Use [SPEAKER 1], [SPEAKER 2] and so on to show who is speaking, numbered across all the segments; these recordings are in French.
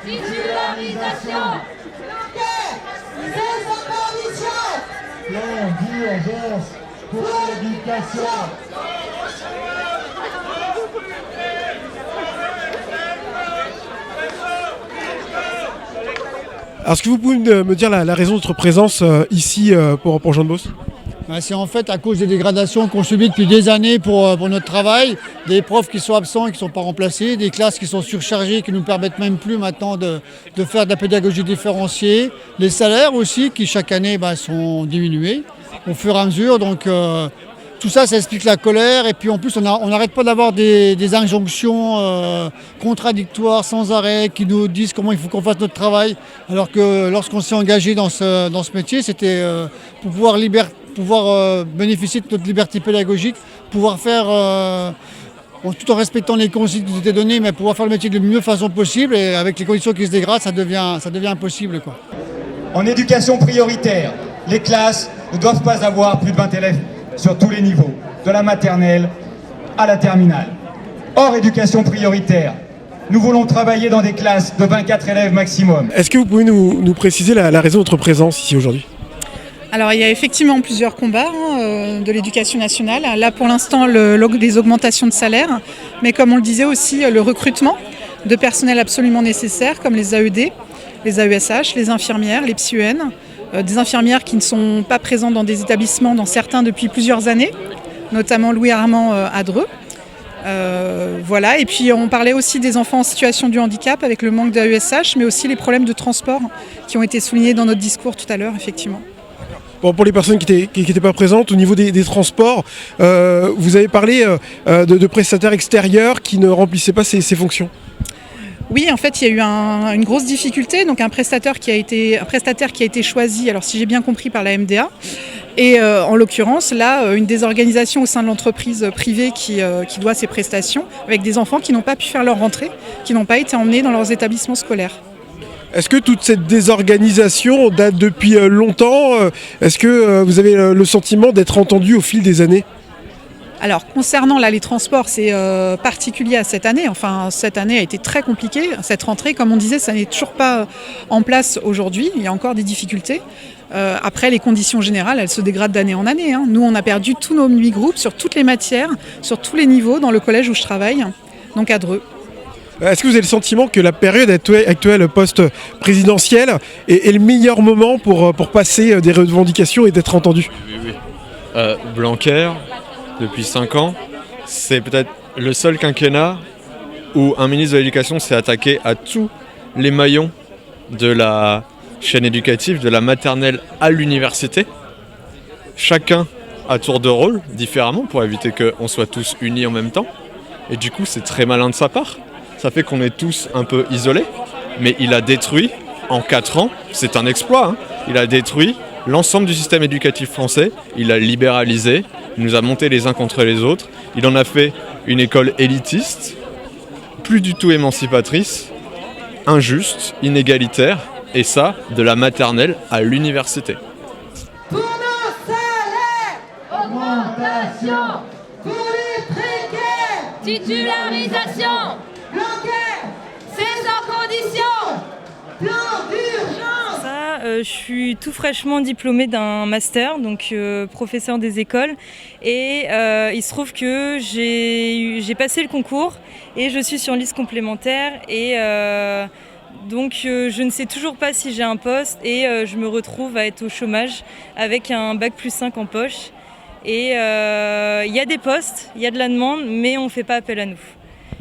[SPEAKER 1] Titularisation, ces conditions,
[SPEAKER 2] plan d'urgence pour l'éducation.
[SPEAKER 3] Alors, est-ce que vous pouvez me dire la raison de votre présence ici pour Jean de Beauce ?
[SPEAKER 4] C'est en fait à cause des dégradations qu'on subit depuis des années pour notre travail, des profs qui sont absents et qui ne sont pas remplacés, des classes qui sont surchargées, qui ne nous permettent même plus maintenant de faire de la pédagogie différenciée, les salaires aussi qui chaque année sont diminués au fur et à mesure. Donc tout ça, ça explique la colère et puis en plus on n'arrête pas d'avoir des injonctions contradictoires sans arrêt qui nous disent comment il faut qu'on fasse notre travail, alors que lorsqu'on s'est engagé dans ce métier, c'était pour pouvoir bénéficier de notre liberté pédagogique, pouvoir faire, tout en respectant les consignes qui nous étaient données, mais pouvoir faire le métier de la meilleure façon possible. Et avec les conditions qui se dégradent, ça devient impossible, quoi.
[SPEAKER 5] En éducation prioritaire, les classes ne doivent pas avoir plus de 20 élèves sur tous les niveaux, de la maternelle à la terminale. Hors éducation prioritaire, nous voulons travailler dans des classes de 24 élèves maximum.
[SPEAKER 3] Est-ce que vous pouvez nous préciser la raison de votre présence ici aujourd'hui ?
[SPEAKER 6] Alors il y a effectivement plusieurs combats de l'éducation nationale. Là pour l'instant les augmentations de salaire, mais comme on le disait aussi le recrutement de personnel absolument nécessaire comme les AED, les AESH, les infirmières, les PsyEN, des infirmières qui ne sont pas présentes dans des établissements, dans certains depuis plusieurs années, notamment Louis Armand à Dreux. Voilà. Et puis on parlait aussi des enfants en situation de handicap avec le manque d'AESH, mais aussi les problèmes de transport qui ont été soulignés dans notre discours tout à l'heure, effectivement.
[SPEAKER 3] Bon, pour les personnes qui n'étaient pas présentes, au niveau des transports, vous avez parlé de prestataires extérieurs qui ne remplissaient pas ces fonctions.
[SPEAKER 6] Oui, en fait, il y a eu une grosse difficulté. Donc un prestataire qui a été choisi, alors si j'ai bien compris, par la MDA. Et en l'occurrence, là, une désorganisation au sein de l'entreprise privée qui doit ces prestations, avec des enfants qui n'ont pas pu faire leur rentrée, qui n'ont pas été emmenés dans leurs établissements scolaires.
[SPEAKER 3] Est-ce que toute cette désorganisation date depuis longtemps ? Est-ce que vous avez le sentiment d'être entendu au fil des années ?
[SPEAKER 6] Alors concernant les transports, c'est particulier à cette année. Enfin, cette année a été très compliquée. Cette rentrée, comme on disait, ça n'est toujours pas en place aujourd'hui. Il y a encore des difficultés. Après, les conditions générales, elles se dégradent d'année en année. Nous, on a perdu tous nos 8 groupes sur toutes les matières, sur tous les niveaux dans le collège où je travaille, donc à Dreux.
[SPEAKER 3] Est-ce que vous avez le sentiment que la période actuelle post-présidentielle est le meilleur moment pour passer des revendications et d'être entendu ?
[SPEAKER 7] Oui. Blanquer, depuis 5 ans, c'est peut-être le seul quinquennat où un ministre de l'Éducation s'est attaqué à tous les maillons de la chaîne éducative, de la maternelle à l'université. Chacun à tour de rôle, différemment, pour éviter qu'on soit tous unis en même temps. Et du coup, c'est très malin de sa part. Ça fait qu'on est tous un peu isolés, mais il a détruit, en 4 ans, c'est un exploit, il a détruit l'ensemble du système éducatif français, il a libéralisé, il nous a monté les uns contre les autres, il en a fait une école élitiste, plus du tout émancipatrice, injuste, inégalitaire, et ça, de la maternelle à l'université.
[SPEAKER 1] pour nos salaires, augmentation, pour les précaires, titularisation, Blanquer, c'est sans condition, plan d'urgence.
[SPEAKER 8] Je suis tout fraîchement diplômée d'un master, donc professeur des écoles, et il se trouve que j'ai passé le concours et je suis sur liste complémentaire et donc je ne sais toujours pas si j'ai un poste et je me retrouve à être au chômage avec un bac plus 5 en poche. Et il y a des postes, il y a de la demande, mais on ne fait pas appel à nous.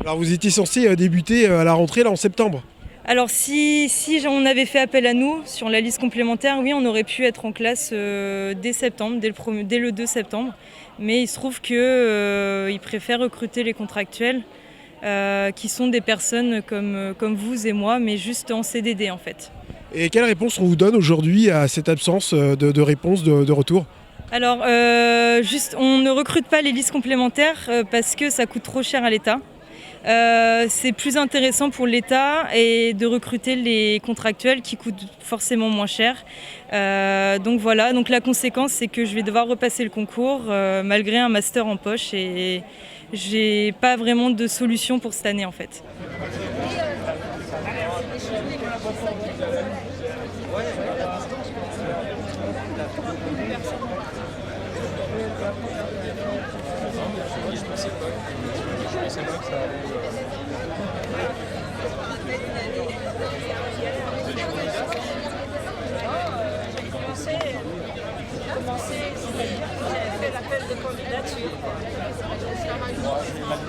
[SPEAKER 3] Alors vous étiez censé débuter à la rentrée là en septembre.
[SPEAKER 8] Alors si on avait fait appel à nous sur la liste complémentaire, oui, on aurait pu être en classe dès septembre, dès le 2 septembre. Mais il se trouve qu'ils préfèrent recruter les contractuels qui sont des personnes comme vous et moi, mais juste en CDD en fait.
[SPEAKER 3] Et quelle réponse on vous donne aujourd'hui à cette absence de réponse, de retour ?
[SPEAKER 8] Alors, on ne recrute pas les listes complémentaires parce que ça coûte trop cher à l'État. c'est plus intéressant pour l'État et de recruter les contractuels qui coûtent forcément moins cher. Donc voilà, donc la conséquence c'est que je vais devoir repasser le concours malgré un master en poche et j'ai pas vraiment de solution pour cette année en fait.
[SPEAKER 1] L'appel de candidature.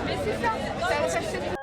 [SPEAKER 1] Mais c'est ça.